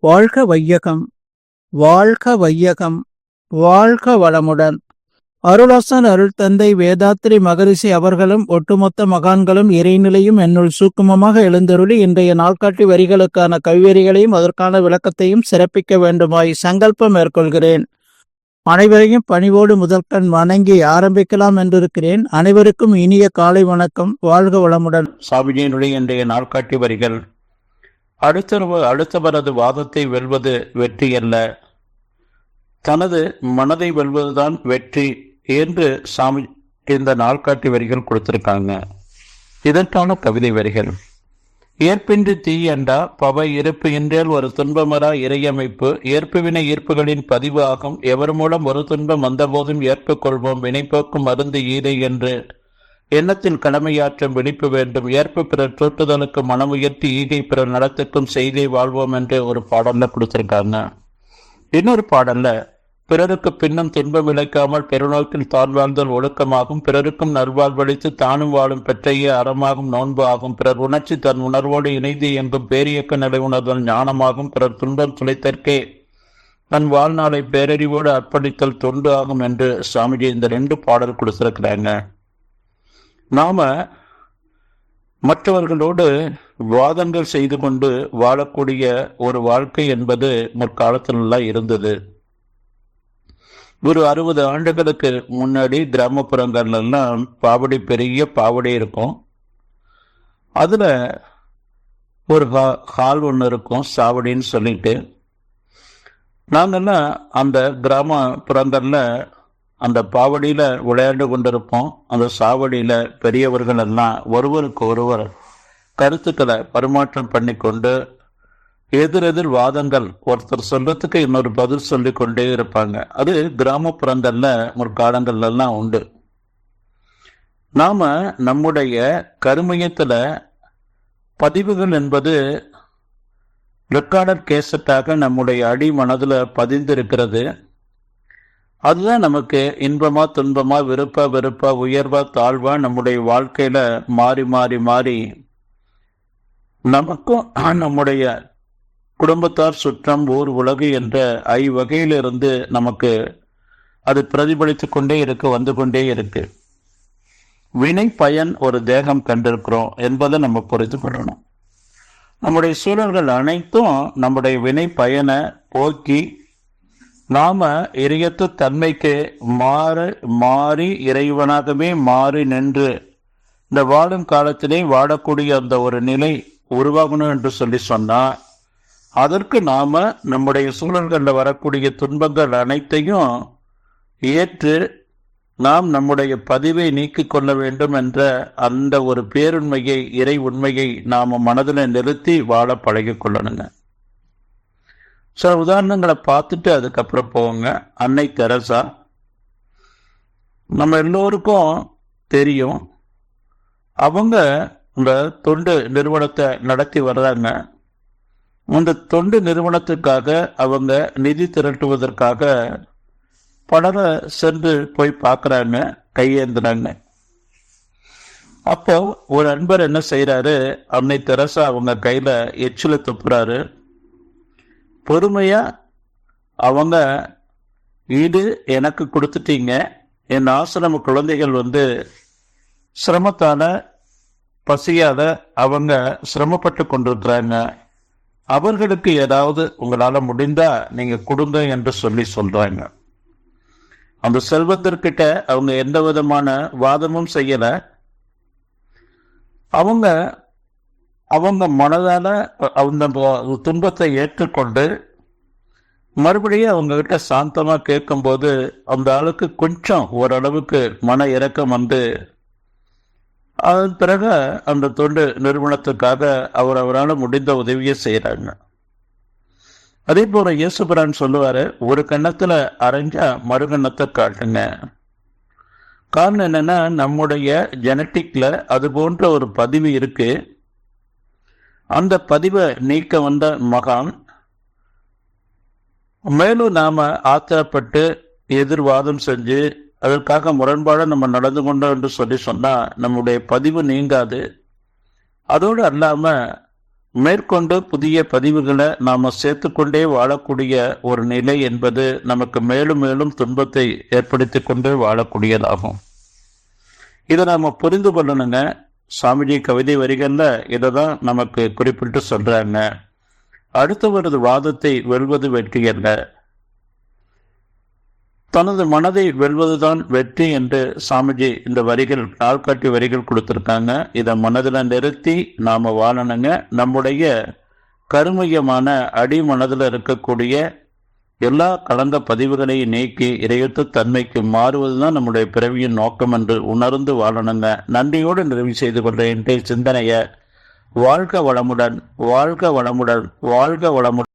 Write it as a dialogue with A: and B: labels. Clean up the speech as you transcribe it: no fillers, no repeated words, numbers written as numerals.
A: வாழ்க வையகம், வாழ்க வையகம், வாழ்க வளமுடன். அருளாசன் அருள் தந்தை வேதாத்ரி மகரிஷி அவர்களும் ஒட்டுமொத்த மகான்களும் இறைநிலையும் என்னுள் சூக்குமமாக எழுந்தருளி இன்றைய நாள்காட்டி வரிகளுக்கான கவிவரிகளையும் அதற்கான விளக்கத்தையும் சிறப்பிக்க வேண்டுமாய் சங்கல்பம் மேற்கொள்கிறேன். அனைவரையும் பணிவோடு முதற்கண் வணங்கி ஆரம்பிக்கலாம் என்றிருக்கிறேன். அனைவருக்கும் இனிய காலை வணக்கம். வாழ்க வளமுடன்.
B: சாமிஜியினுடைய இன்றைய நாள்காட்டி வரிகள். அடுத்தவரது வாதத்தை வெல்வது வெற்றி அல்ல, தனது மனதை வெல்வதுதான் வெற்றி என்று சாமி இந்த நாள்காட்டி வரிகள் கொடுத்திருக்காங்க. இதற்கான கவிதை வரிகள். ஏற்பின்றி தீயண்டா பவை இருப்பு இன்றேல் ஒரு துன்பமரா இறையமைப்பு ஏற்புவினை ஈர்ப்புகளின் பதிவு ஆகும். எவர் மூலம் ஒரு துன்பம் வந்த போதும் ஏற்புக் கொள்வோம் வினைப்போக்கும் மருந்து ஈரை என்று எண்ணத்தின் கடமையாற்றம் விழிப்பு வேண்டும். ஏற்பு பிறர் தூட்டுதலுக்கு மனமுயர்த்தி ஈகை பிறர் நடத்துக்கும் செய்கை வாழ்வோம் என்று ஒரு பாடல்ல கொடுத்திருக்காங்க. இன்னொரு பாடல்ல பிறருக்கு பின்னும் துன்பம் விளைக்காமல் பெருநோக்கில் தான் வாழ்ந்தல் ஒழுக்கமாகும். பிறருக்கும் நல்வாழ்வழித்து தானும் வாழும் பெற்றையே அறமாகும் நோன்பு ஆகும். பிறர் உணர்ச்சி தன் உணர்வோடு இணைந்து எங்கும் பேரியக்க நிலை உணர்தல் ஞானமாகும். பிறர் துன்பம் துளைத்தற்கே தன் வாழ்நாளை பேரறிவோடு அர்ப்பணித்தல் தொண்டு ஆகும் என்று சாமிஜி இந்த 2 பாடல் கொடுத்திருக்கிறாங்க. நாம மற்றவர்களோடு வாதங்கள் செய்து கொண்டு வாழக்கூடிய ஒரு வாழ்க்கை என்பது முற்காலத்திலெல்லாம் இருந்தது. ஒரு 60 ஆண்டுகளுக்கு முன்னாடி கிராமப்புறங்கள்லாம் பாவடி, பெரிய பாவடி இருக்கும். அதுல ஒரு ஹால் ஒன்று இருக்கும், சாவடின்னு சொல்லிட்டு. நாங்கெல்லாம் அந்த கிராமப்புறங்கள்ல அந்த பாவடியில விளையாண்டு கொண்டிருப்போம். அந்த சாவடியில பெரியவர்கள் எல்லாம் ஒருவருக்கு ஒருவர் கருத்துக்களை பரிமாற்றம் பண்ணி கொண்டு எதிரெதிர் வாதங்கள், ஒருத்தர் சொல்றதுக்கு இன்னொரு பதில் சொல்லி கொண்டே இருப்பாங்க. அது கிராமப்புறங்கள்ல முற்காலங்கள்ல எல்லாம் உண்டு. நாம நம்முடைய கருமையத்துல பதிவுகள் என்பது ரெக்கார்டர் கேசட்டாக நம்முடைய அடி மனதுல பதிந்திருக்கிறது. அதுதான் நமக்கு இன்பமா துன்பமா வெறுப்பா உயர்வா தாழ்வா நம்முடைய வாழ்க்கையில மாறி மாறி மாறி நமக்கும் நம்முடைய குடும்பத்தார், சுற்றம், ஊர், உலகு என்ற ஐவகையிலிருந்து நமக்கு அது பிரதிபலித்து கொண்டே இருக்கு, வந்து கொண்டே இருக்கு. வினை பயன் ஒரு தேகம் கண்டிருக்கிறோம் என்பதை நம்ம புரிந்து கொள்ளணும். நம்முடைய சூழல்கள் அனைத்தும் நம்முடைய வினை பயனை போக்கி நாம இறையத்து தன்மைக்கு மாறி இறைவனாகவே மாறி நின்று இந்த வாழும் காலத்திலே வாழக்கூடிய அந்த ஒரு நிலை உருவாகணும் என்று சொல்லி சொன்னா, அதற்கு நாம நம்முடைய சூழல்களில் வரக்கூடிய துன்பங்கள் அனைத்தையும் ஏற்று நாம் நம்முடைய பதிவை நீக்கிக் கொள்ள வேண்டும் என்ற அந்த ஒரு பேருண்மையை, இறை உண்மையை நாம மனதில் நிறுத்தி வாழ பழகிக் கொள்ளணுங்க. சில உதாரணங்களை பார்த்துட்டு அதுக்கப்புறம் போவாங்க. அன்னை தெரசா நம்ம எல்லோருக்கும் தெரியும். அவங்க இந்த தொண்டு நிறுவனத்தை நடத்தி வர்றாங்க. அந்த தொண்டு நிறுவனத்துக்காக அவங்க நிதி திரட்டுவதற்காக பலரை சென்று போய் பார்க்குறாங்க, கையேந்துறாங்க. அப்போ ஒரு அன்பர் என்ன செய்யறாரு, அன்னை தெரசா அவங்க கையில எச்சில துப்புறாரு. பொறுமையா அவங்க, இது எனக்கு கொடுத்துட்டீங்க, என் ஆசிரம குழந்தைகள் சிரமத்தால பசியாத அவங்க சிரமப்பட்டு கொண்டிருக்கிறாங்க, அவர்களுக்கு ஏதாவது உங்களால முடிந்தா நீங்க கொடுங்க என்று சொல்றாங்க. அந்த செல்வத்திற்கிட்ட அவங்க எந்த விதமான வாதமும் செய்யல. அவங்க மனதால அந்த துன்பத்தை ஏற்றுக்கொண்டு மறுபடியும் அவங்க கிட்ட சாந்தமா கேட்கும்போது அந்த ஆளுக்கு கொஞ்சம் ஓரளவுக்கு மன இரக்கம் அதன் பிறகு அந்த தொண்டு நிறுவனத்துக்காக அவரால் முடிந்த உதவியை செய்யறாங்க. அதே போல இயேசுபிரான் சொல்லுவாரு, ஒரு கன்னத்துல அரைஞ்சா மறுகன்னத்தை காட்டுங்க. காரணம் என்னன்னா, நம்முடைய ஜெனட்டிக்ல அது போன்ற ஒரு பதிவு இருக்கு. அந்த பதிவை நீக்க வந்த மகான் மேலும் நாம ஆத்திரப்பட்டு எதிர்வாதம் செஞ்சு அதற்காக முரண்பாட நம்ம நடந்து கொண்டோம் என்று சொன்னா நம்முடைய பதிவு நீங்காது. அதோடு அல்லாம மேற்கொண்டு புதிய பதிவுகளை நாம சேர்த்துக்கொண்டே வாழக்கூடிய ஒரு நிலை என்பது நமக்கு மேலும் மேலும் துன்பத்தை ஏற்படுத்தி கொண்டே வாழக்கூடியதாகும். இதை நாம புரிந்து கொள்ளணுங்க. சாமிஜி கவிதை வரிகள்ல இதை தான் நமக்கு குறிப்பிட்டு சொல்றாங்க. அடுத்தவரது வாதத்தை வெல்வது வெற்றி அல்ல, தனது மனதை வெல்வதுதான் வெற்றி என்று சாமிஜி இந்த வரிகள், நாள்காட்டி வரிகள் கொடுத்திருக்காங்க. இதை மனதில் நிறுத்தி நாம வாழணுங்க. நம்முடைய கருமையமான அடி மனதில் இருக்கக்கூடிய எல்லா கலந்த பதிவுகளையும் நீக்கி இறையற்ற தன்மைக்கு மாறுவதுதான் நம்முடைய பிறவியின் நோக்கம் என்று உணர்ந்து வாழணுங்க. நன்றியோடு நிறைவு செய்து கொண்ட இன்றைய சிந்தனைய வாழ்க வளமுடன், வாழ்க வளமுடன், வாழ்க வளமுடன்.